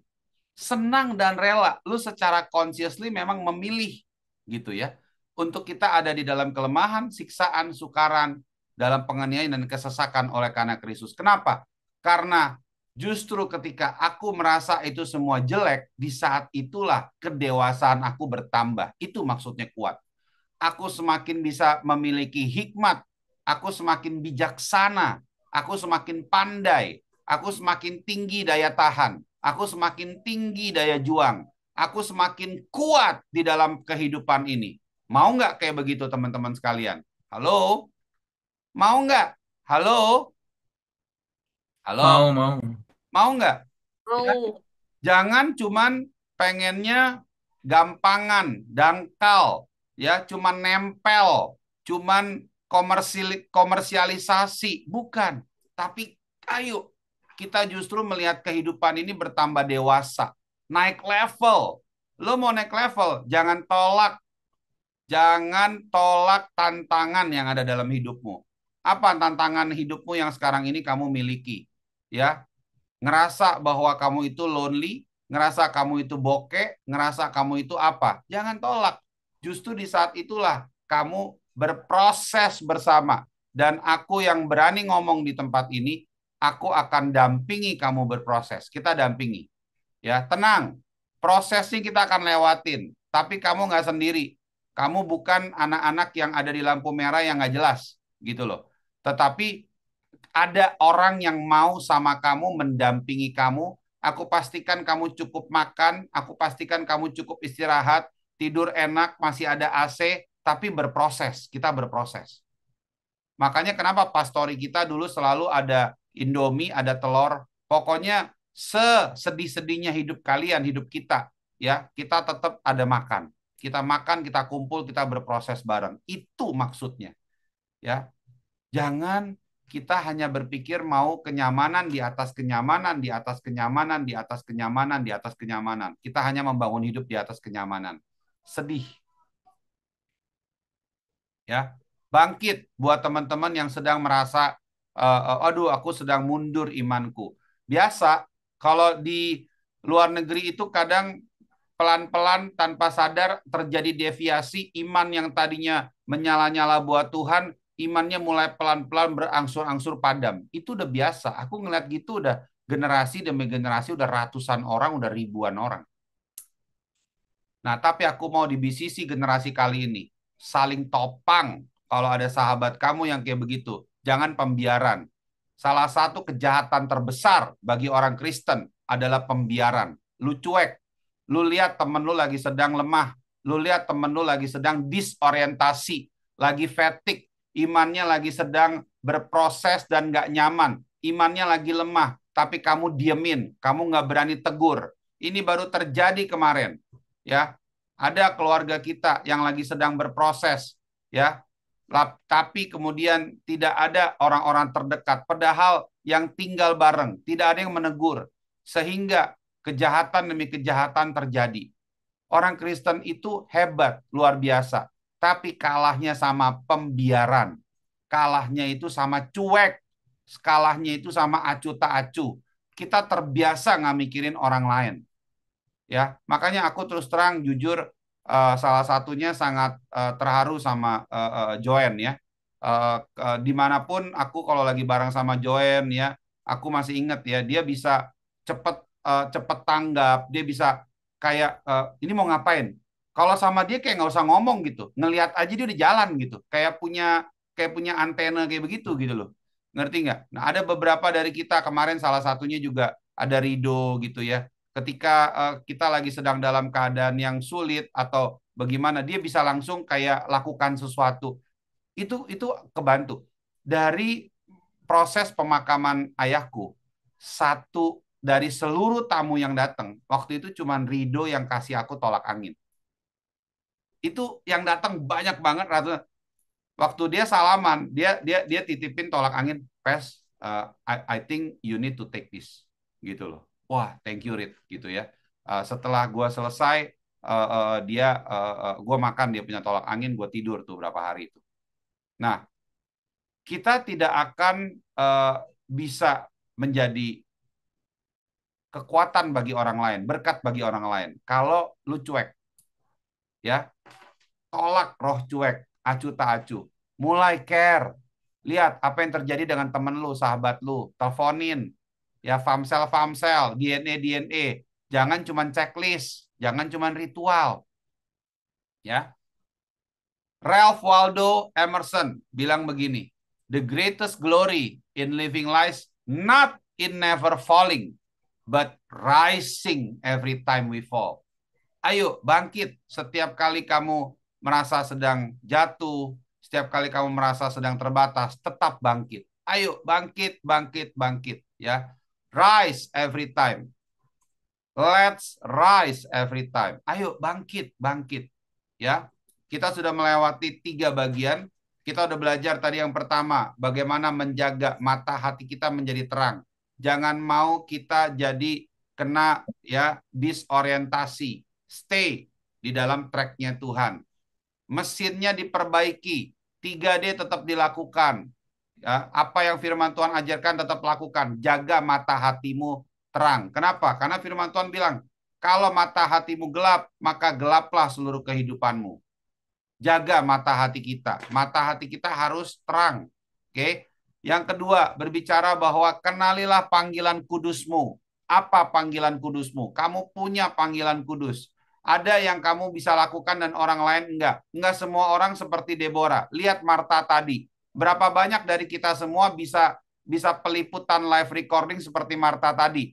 Senang dan rela, lu secara consciously memang memilih gitu ya. Untuk kita ada di dalam kelemahan, siksaan, sukaran, dalam penganiayaan dan kesesakan oleh karena Kristus. Kenapa? Karena justru ketika aku merasa itu semua jelek, di saat itulah kedewasaan aku bertambah. Itu maksudnya kuat. aku semakin bisa memiliki hikmat, aku semakin bijaksana, aku semakin pandai, aku semakin tinggi daya tahan, aku semakin tinggi daya juang, aku semakin kuat di dalam kehidupan ini. Mau nggak kayak begitu teman-teman sekalian? Halo? Mau nggak? Halo? Halo? Mau, mau. Mau nggak? Ya, Mau. jangan cuman pengennya gampangan, dangkal, ya, cuman nempel, cuman komersialisasi, bukan. Tapi ayo kita justru melihat kehidupan ini bertambah dewasa, naik level. Lo mau naik level, jangan tolak tantangan yang ada dalam hidupmu. Apa tantangan hidupmu yang sekarang ini kamu miliki? Ya, ngerasa bahwa kamu itu lonely, ngerasa kamu itu bokeh, ngerasa kamu itu apa. Jangan tolak. Justru di saat itulah kamu berproses bersama. Dan aku yang berani ngomong di tempat ini, aku akan dampingi kamu berproses. Kita dampingi. Ya, tenang. Prosesnya kita akan lewatin. Tapi kamu nggak sendiri. Kamu bukan anak-anak yang ada di lampu merah yang nggak jelas. Gitu loh. Tetapi ada orang yang mau sama kamu, mendampingi kamu. Aku pastikan kamu cukup makan, aku pastikan kamu cukup istirahat, tidur enak, masih ada AC, tapi berproses. Kita berproses. Makanya kenapa pastori kita dulu selalu ada Indomie, ada telur. Pokoknya sesedih-sedihnya hidup kalian, hidup kita, ya, kita tetap ada makan. Kita makan, kita kumpul, kita berproses bareng. Itu maksudnya, ya. Jangan kita hanya berpikir mau kenyamanan di atas kenyamanan, di atas kenyamanan, di atas kenyamanan, di atas kenyamanan. Kita hanya membangun hidup di atas kenyamanan. Sedih, ya. Bangkit buat teman-teman yang sedang merasa, aduh, aku sedang mundur imanku. Biasa, kalau di luar negeri itu kadang pelan-pelan tanpa sadar terjadi deviasi iman yang tadinya menyala-nyala buat Tuhan, imannya mulai pelan-pelan berangsur-angsur padam. Itu udah biasa. Aku ngeliat gitu udah generasi demi generasi, udah ratusan orang, udah ribuan orang. Nah, tapi aku mau di BCC generasi kali ini. Saling topang kalau ada sahabat kamu yang kayak begitu. Jangan pembiaran. Salah satu kejahatan terbesar bagi orang Kristen adalah pembiaran. Lu cuek. Lu lihat temen lu lagi sedang lemah. Lu lihat temen lu lagi sedang disorientasi. Lagi fatigue. Imannya lagi sedang berproses dan gak nyaman. Imannya lagi lemah. Tapi kamu diemin. Kamu gak berani tegur. Ini baru terjadi kemarin, ya. Ada keluarga kita yang lagi sedang berproses, ya. Tapi kemudian tidak ada orang-orang terdekat, padahal yang tinggal bareng, tidak ada yang menegur, sehingga kejahatan demi kejahatan terjadi. Orang Kristen itu hebat, luar biasa, tapi kalahnya sama pembiaran, kalahnya itu sama cuek, kalahnya itu sama acu tak acu. Kita terbiasa nggak mikirin orang lain, ya. Makanya aku terus terang jujur, salah satunya sangat terharu sama Joen, ya. Dimanapun aku kalau lagi bareng sama Joen, ya, aku masih ingat, ya, dia bisa cepet cepet tanggap, dia bisa kayak, ini mau ngapain. Kalau sama dia kayak nggak usah ngomong gitu, ngelihat aja dia udah jalan gitu, kayak punya antena kayak begitu gitu loh. Ngerti nggak? Nah, ada beberapa dari kita kemarin, salah satunya juga ada Rido gitu, ya. Ketika kita lagi sedang dalam keadaan yang sulit atau bagaimana, dia bisa langsung kayak lakukan sesuatu. Itu kebantu. Dari proses pemakaman ayahku, satu dari seluruh tamu yang datang, waktu itu cuma Rido yang kasih aku tolak angin. Itu yang datang banyak banget, ratusan. Waktu dia salaman, dia titipin tolak angin, Pes, I think you need to take this, gitu loh. Wah, thank you Rit, gitu ya. Setelah gua selesai, gua makan dia punya tolak angin, gua tidur tuh berapa hari itu. Nah, kita tidak akan bisa menjadi kekuatan bagi orang lain, berkat bagi orang lain, kalau lu cuek, ya. Tolak roh cuek, acu tak acu. Mulai care. Lihat apa yang terjadi dengan temen lu, sahabat lu. Teleponin. Ya, famsel, DNA. Jangan cuma checklist. Jangan cuma ritual. Ya. Ralph Waldo Emerson bilang begini, the greatest glory in living lies not in never falling, but rising every time we fall. Ayo bangkit setiap kali kamu merasa sedang jatuh, setiap kali kamu merasa sedang terbatas, tetap bangkit. Ayo bangkit, bangkit, bangkit ya. Rise every time. Let's rise every time. Ayo bangkit, bangkit. Ya, kita sudah melewati 3 bagian. Kita udah belajar tadi yang pertama, bagaimana menjaga mata hati kita menjadi terang. Jangan mau kita jadi kena ya disorientasi. Stay di dalam tracknya Tuhan. Mesinnya diperbaiki. 3D tetap dilakukan. Ya, apa yang firman Tuhan ajarkan tetap lakukan. Jaga mata hatimu terang. Kenapa? Karena firman Tuhan bilang, kalau mata hatimu gelap, maka gelaplah seluruh kehidupanmu. Jaga mata hati kita. Mata hati kita harus terang. Oke. Yang kedua, berbicara bahwa kenalilah panggilan kudusmu. Apa panggilan kudusmu? Kamu punya panggilan kudus. Ada yang kamu bisa lakukan dan orang lain enggak. Enggak semua orang seperti Deborah. Lihat Marta tadi. Berapa banyak dari kita semua bisa peliputan live recording seperti Marta tadi?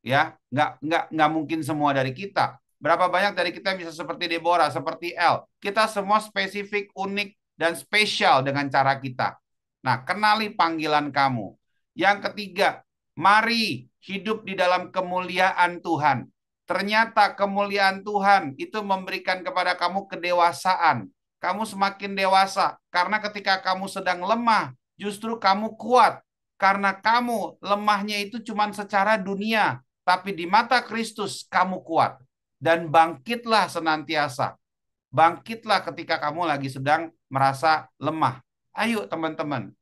Ya, nggak mungkin semua dari kita. Berapa banyak dari kita yang bisa seperti Deborah, seperti El. Kita semua spesifik, unik, dan spesial dengan cara kita. Nah, kenali panggilan kamu. Yang ketiga, mari hidup di dalam kemuliaan Tuhan. Ternyata kemuliaan Tuhan itu memberikan kepada kamu kedewasaan. Kamu semakin dewasa, karena ketika kamu sedang lemah, justru kamu kuat. Karena kamu lemahnya itu cuma secara dunia, tapi di mata Kristus kamu kuat. Dan bangkitlah senantiasa. Bangkitlah ketika kamu lagi sedang merasa lemah. Ayo teman-teman,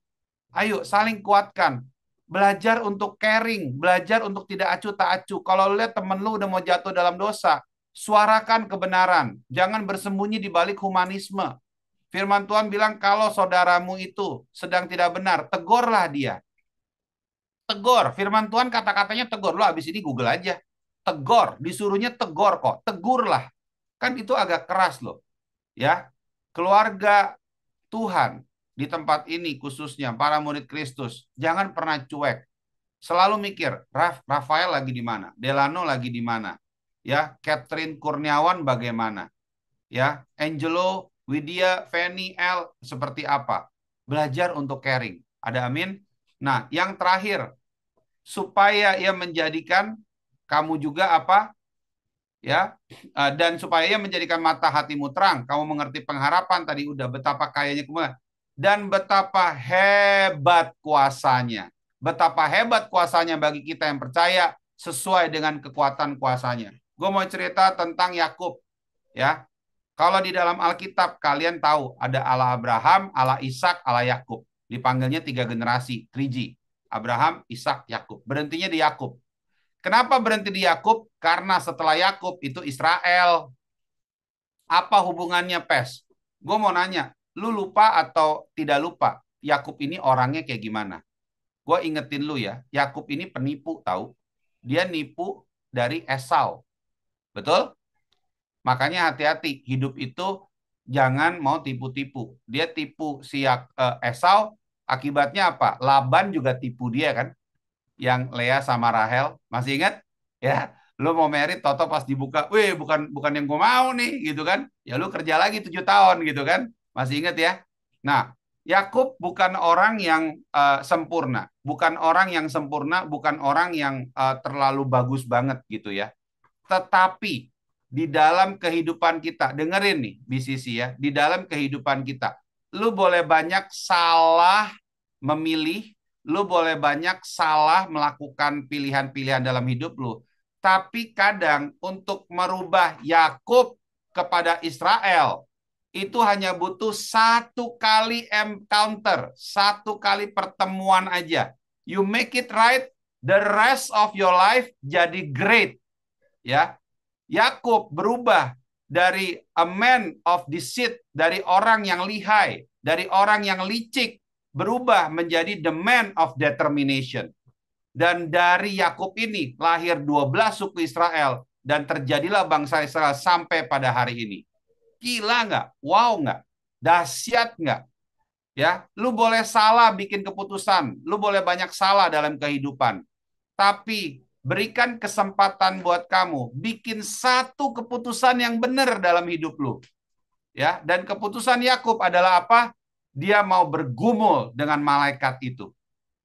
ayo saling kuatkan. Belajar untuk caring, belajar untuk tidak acuh tak acuh. Kalau lihat temen lu udah mau jatuh dalam dosa, suarakan kebenaran. Jangan bersembunyi di balik humanisme. Firman Tuhan bilang kalau saudaramu itu sedang tidak benar, tegurlah dia. Tegor, firman Tuhan kata-katanya tegor. Lo abis ini Google aja. Tegor, disuruhnya tegor kok. Tegurlah. Kan itu agak keras loh. Ya, keluarga Tuhan di tempat ini khususnya para murid Kristus, jangan pernah cuek. Selalu mikir, Rafael lagi di mana? Delano lagi di mana? Ya, Catherine Kurniawan bagaimana? Ya, Angelo, Widya, Fanny, L seperti apa? Belajar untuk caring. Ada amin? Nah, yang terakhir, supaya ia menjadikan kamu juga apa ya dan supaya ia menjadikan mata hatimu terang, kamu mengerti pengharapan tadi udah betapa kayanya kemuliaan dan betapa hebat kuasanya bagi kita yang percaya sesuai dengan kekuatan kuasanya. Gue mau cerita tentang Yakub ya. Kalau di dalam Alkitab kalian tahu ada Allah Abraham, Allah Ishak, Allah Yakub. Dipanggilnya 3 generasi, 3G. Abraham, Ishak, Yakub. Berhentinya di Yakub. Kenapa berhenti di Yakub? Karena setelah Yakub itu Israel. Apa hubungannya PES? Gue mau nanya, lu lupa atau tidak lupa? Yakub ini orangnya kayak gimana? Gue ingetin lu ya, Yakub ini penipu tahu. Dia nipu dari Esau. Betul? Makanya hati-hati, hidup itu jangan mau tipu-tipu. Dia tipu si Esau, akibatnya apa? Laban juga tipu dia kan? Yang Lea sama Rahel, masih ingat? Ya, lu mau merit, toto pas dibuka, wih bukan bukan yang gue mau nih, gitu kan? Ya lu kerja lagi 7 tahun gitu kan? Masih ingat ya? Nah, Yakub bukan orang yang sempurna, bukan orang yang terlalu bagus banget gitu ya. Tetapi di dalam kehidupan kita, dengerin nih BCC ya, di dalam kehidupan kita, lu boleh banyak salah memilih, lu boleh banyak salah melakukan pilihan-pilihan dalam hidup lu, tapi kadang untuk merubah Yakub kepada Israel, itu hanya butuh 1 kali encounter, 1 kali pertemuan aja. You make it right, the rest of your life jadi great. Ya, Yakub berubah dari a man of deceit, dari orang yang lihai, dari orang yang licik, berubah menjadi the man of determination. Dan dari Yakub ini lahir 12 suku Israel dan terjadilah bangsa Israel sampai pada hari ini. Gila nggak? Wow nggak? Dahsyat nggak? Ya, lu boleh salah bikin keputusan, lu boleh banyak salah dalam kehidupan, tapi berikan kesempatan buat kamu bikin satu keputusan yang benar dalam hidup lu. Ya, dan keputusan Yakub adalah apa? Dia mau bergumul dengan malaikat itu.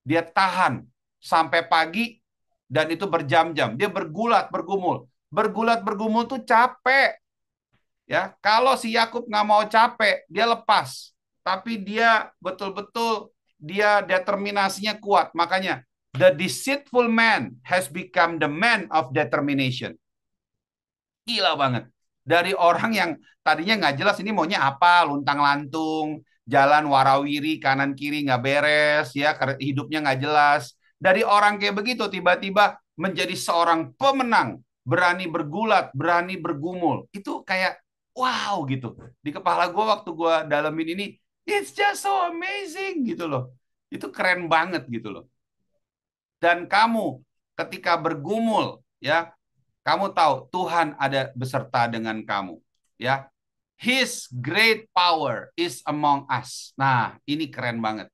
Dia tahan sampai pagi dan itu berjam-jam. Dia bergulat, bergumul. Bergulat, bergumul tuh capek. Ya, kalau si Yakub nggak mau capek, dia lepas. Tapi dia betul-betul dia determinasinya kuat. Makanya the deceitful man has become the man of determination. Gila banget. Dari orang yang tadinya nggak jelas ini maunya apa, luntang-lantung, jalan warawiri, kanan kiri nggak beres, ya hidupnya nggak jelas. Dari orang kayak begitu tiba-tiba menjadi seorang pemenang, berani bergulat, berani bergumul. Itu kayak wow gitu. Di kepala gue waktu gue dalamin ini, it's just so amazing gitu loh. Itu keren banget gitu loh. Dan kamu ketika bergumul, ya kamu tahu Tuhan ada beserta dengan kamu, ya. His great power is among us. Nah, ini keren banget,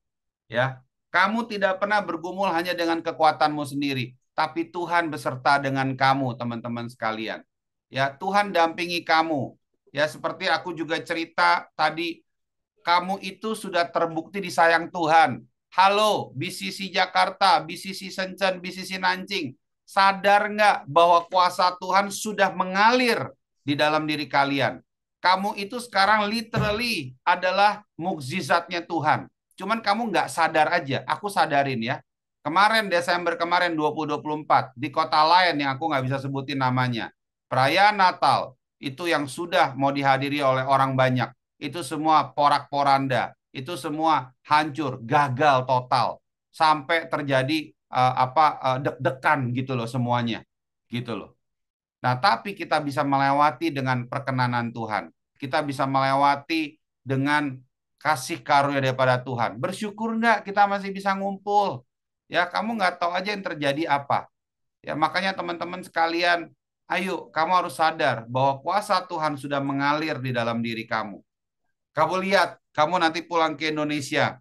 ya. Kamu tidak pernah bergumul hanya dengan kekuatanmu sendiri, tapi Tuhan beserta dengan kamu, teman-teman sekalian. Ya, Tuhan dampingi kamu. Ya, seperti aku juga cerita tadi, kamu itu sudah terbukti disayang Tuhan. Halo, BCC Jakarta, BCC Senchen, BCC Nancing. Sadar nggak bahwa kuasa Tuhan sudah mengalir di dalam diri kalian? Kamu itu sekarang literally adalah mukjizatnya Tuhan. Cuman kamu nggak sadar aja. Aku sadarin ya. Kemarin Desember kemarin 2024 di kota lain yang aku nggak bisa sebutin namanya. Perayaan Natal itu yang sudah mau dihadiri oleh orang banyak itu semua porak-poranda, itu semua hancur, gagal total, sampai terjadi deg-degan gitu loh semuanya, gitu loh. Nah, tapi kita bisa melewati dengan perkenanan Tuhan. Kita bisa melewati dengan kasih karunia daripada Tuhan. Bersyukur nggak kita masih bisa ngumpul? Ya, kamu nggak tahu aja yang terjadi apa. Ya, makanya teman-teman sekalian, ayo kamu harus sadar bahwa kuasa Tuhan sudah mengalir di dalam diri kamu. Kamu lihat, kamu nanti pulang ke Indonesia,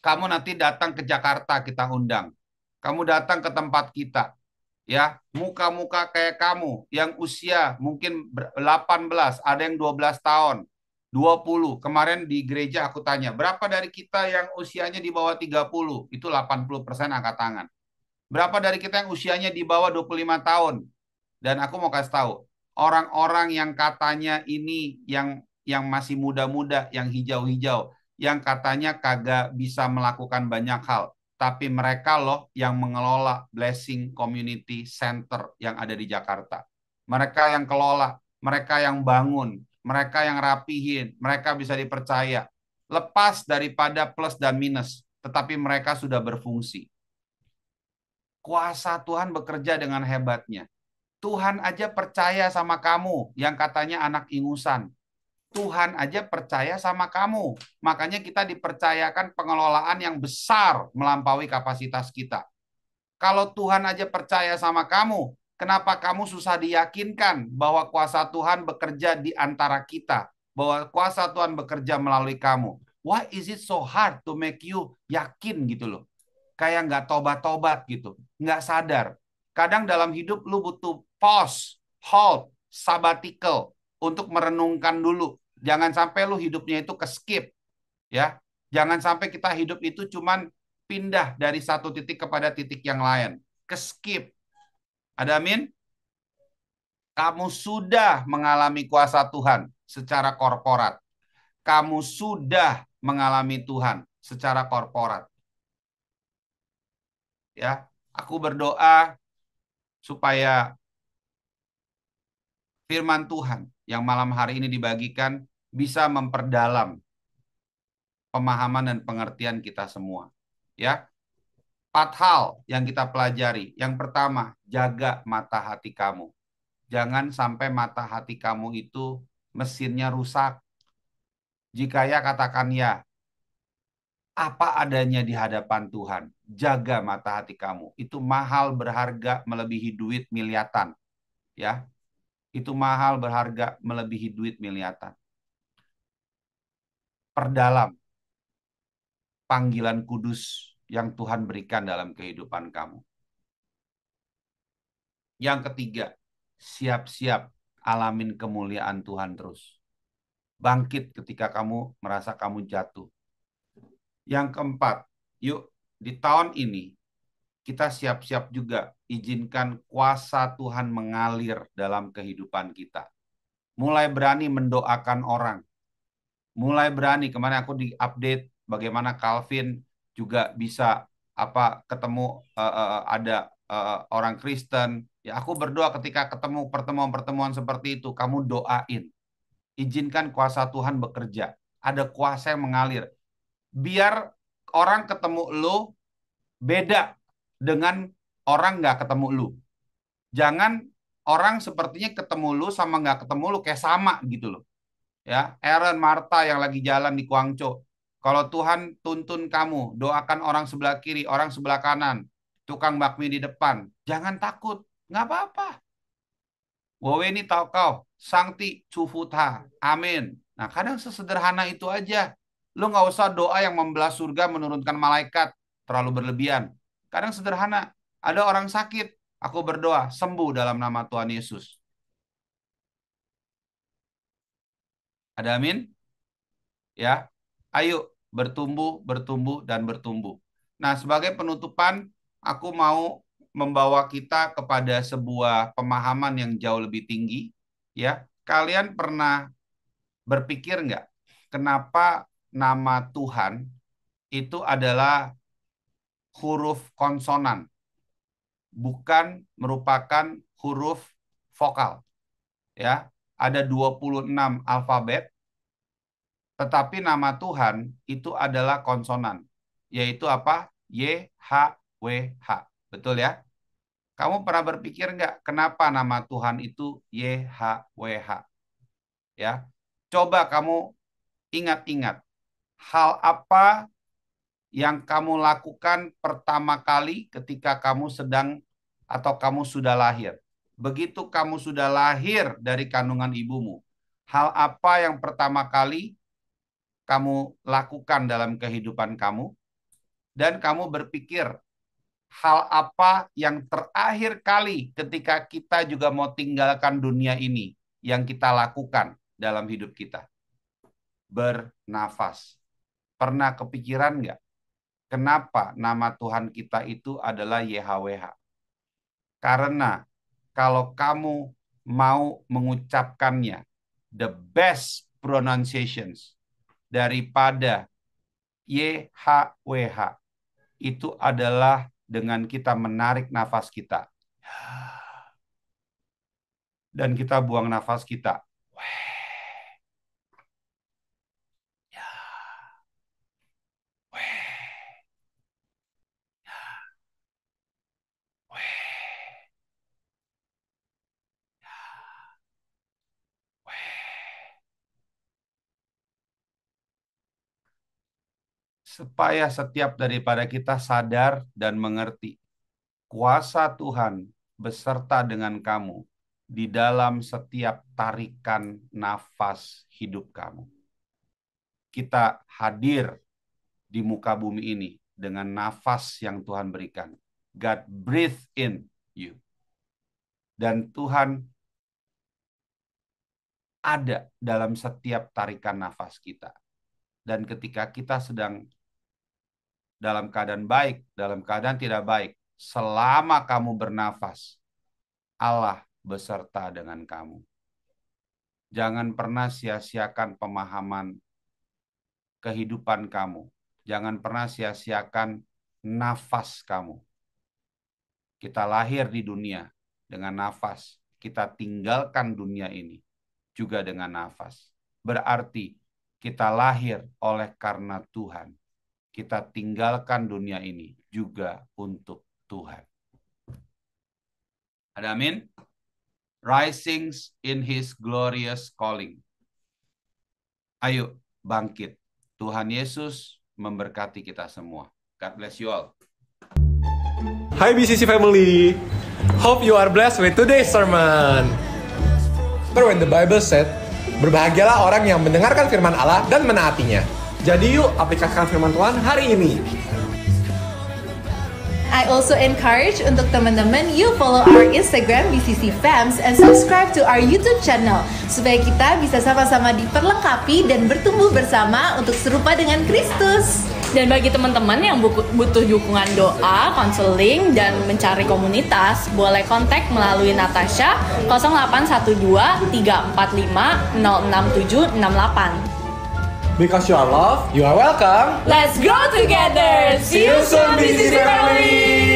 kamu nanti datang ke Jakarta kita undang. Kamu datang ke tempat kita, ya, muka-muka kayak kamu yang usia mungkin 18, ada yang 12 tahun, 20. Kemarin di gereja aku tanya, berapa dari kita yang usianya di bawah 30? Itu 80% angkat tangan. Berapa dari kita yang usianya di bawah 25 tahun? Dan aku mau kasih tahu, orang-orang yang katanya ini yang masih muda-muda, yang hijau-hijau, yang katanya kagak bisa melakukan banyak hal, tapi mereka loh yang mengelola Blessing Community Center yang ada di Jakarta. Mereka yang kelola, mereka yang bangun, mereka yang rapihin, mereka bisa dipercaya. Lepas daripada plus dan minus, tetapi mereka sudah berfungsi. Kuasa Tuhan bekerja dengan hebatnya. Tuhan aja percaya sama kamu yang katanya anak ingusan. Tuhan aja percaya sama kamu. Makanya kita dipercayakan pengelolaan yang besar melampaui kapasitas kita. Kalau Tuhan aja percaya sama kamu, kenapa kamu susah diyakinkan bahwa kuasa Tuhan bekerja di antara kita? Bahwa kuasa Tuhan bekerja melalui kamu. Why is it so hard to make you yakin gitu loh? Kayak nggak tobat-tobat gitu, nggak sadar. Kadang dalam hidup lu butuh pause, halt, sabbatical untuk merenungkan dulu. Jangan sampai lu hidupnya itu ke skip, ya. Jangan sampai kita hidup itu cuman pindah dari satu titik kepada titik yang lain. Ke skip. Ada amin? Kamu sudah mengalami kuasa Tuhan secara korporat. Kamu sudah mengalami Tuhan secara korporat. Ya, aku berdoa supaya firman Tuhan yang malam hari ini dibagikan bisa memperdalam pemahaman dan pengertian kita semua. Ya, 4 hal yang kita pelajari. Yang pertama, jaga mata hati kamu. Jangan sampai mata hati kamu itu mesinnya rusak. Jika ya, katakan ya. Apa adanya di hadapan Tuhan. Jaga mata hati kamu. Itu mahal berharga melebihi duit miliatan. Ya, itu mahal berharga melebihi duit miliatan. Perdalam panggilan kudus yang Tuhan berikan dalam kehidupan kamu. Yang ketiga, siap-siap alamin kemuliaan Tuhan terus. Bangkit ketika kamu merasa kamu jatuh. Yang keempat, yuk di tahun ini kita siap-siap juga izinkan kuasa Tuhan mengalir dalam kehidupan kita. Mulai berani mendoakan orang. Mulai berani, kemarin aku di-update bagaimana Calvin juga bisa ketemu ada orang Kristen. Ya, aku berdoa ketika ketemu pertemuan-pertemuan seperti itu, kamu doain. Izinkan kuasa Tuhan bekerja. Ada kuasa yang mengalir. Biar orang ketemu lu beda dengan orang nggak ketemu lu. Jangan orang sepertinya ketemu lu sama nggak ketemu lu kayak sama gitu loh. Ya, Aaron, Martha yang lagi jalan di Guangzhou. Kalau Tuhan tuntun kamu, doakan orang sebelah kiri, orang sebelah kanan, tukang bakmi di depan. Jangan takut, nggak apa-apa. Woweni tau kau, sangti cufuta, amin. Nah, kadang sesederhana itu aja. Lu nggak usah doa yang membelah surga menurunkan malaikat, terlalu berlebihan. Kadang sederhana, ada orang sakit, aku berdoa, sembuh dalam nama Tuhan Yesus. Ada amin? Ya, ayo bertumbuh, bertumbuh, dan bertumbuh. Nah, sebagai penutupan, aku mau membawa kita kepada sebuah pemahaman yang jauh lebih tinggi. Ya, kalian pernah berpikir nggak, kenapa nama Tuhan itu adalah huruf konsonan, bukan merupakan huruf vokal? Ya, ada 26 alfabet. Tetapi nama Tuhan itu adalah konsonan, yaitu apa? Y, H, W, H. Betul ya? Kamu pernah berpikir nggak kenapa nama Tuhan itu Y, H, W, H? Ya, coba kamu ingat-ingat hal apa yang kamu lakukan pertama kali ketika kamu sedang atau kamu sudah lahir. Begitu kamu sudah lahir dari kandungan ibumu, hal apa yang pertama kali kamu lakukan dalam kehidupan kamu, dan kamu berpikir hal apa yang terakhir kali ketika kita juga mau tinggalkan dunia ini yang kita lakukan dalam hidup kita? Bernafas. Pernah kepikiran nggak kenapa nama Tuhan kita itu adalah YHWH? Karena kalau kamu mau mengucapkannya, the best pronunciations daripada YHWH itu adalah dengan kita menarik nafas kita. Dan kita buang nafas kita. Supaya setiap daripada kita sadar dan mengerti kuasa Tuhan beserta dengan kamu di dalam setiap tarikan nafas hidup kamu. Kita hadir di muka bumi ini dengan nafas yang Tuhan berikan. God breathe in you. Dan Tuhan ada dalam setiap tarikan nafas kita. Dan ketika kita sedang dalam keadaan baik, dalam keadaan tidak baik, selama kamu bernafas, Allah beserta dengan kamu. Jangan pernah sia-siakan pemahaman kehidupan kamu. Jangan pernah sia-siakan nafas kamu. Kita lahir di dunia dengan nafas. Kita tinggalkan dunia ini juga dengan nafas. Berarti kita lahir oleh karena Tuhan. Kita tinggalkan dunia ini juga untuk Tuhan. Ada amin? Risings in His glorious calling. Ayo bangkit. Tuhan Yesus memberkati kita semua. God bless you all. Hi BCC family. Hope you are blessed with today's sermon. But when the Bible said, berbahagialah orang yang mendengarkan firman Allah dan menaatinya. Jadi yuk aplikasikan firman Tuhan hari ini. I also encourage untuk teman-teman you follow our Instagram BCC Fams and subscribe to our YouTube channel supaya kita bisa sama-sama diperlengkapi dan bertumbuh bersama untuk serupa dengan Kristus. Dan bagi teman-teman yang butuh dukungan doa, konseling, dan mencari komunitas, boleh kontak melalui Natasha 0812 345 06768. Because you are loved, you are welcome. Let's grow together. See you soon, BCC family.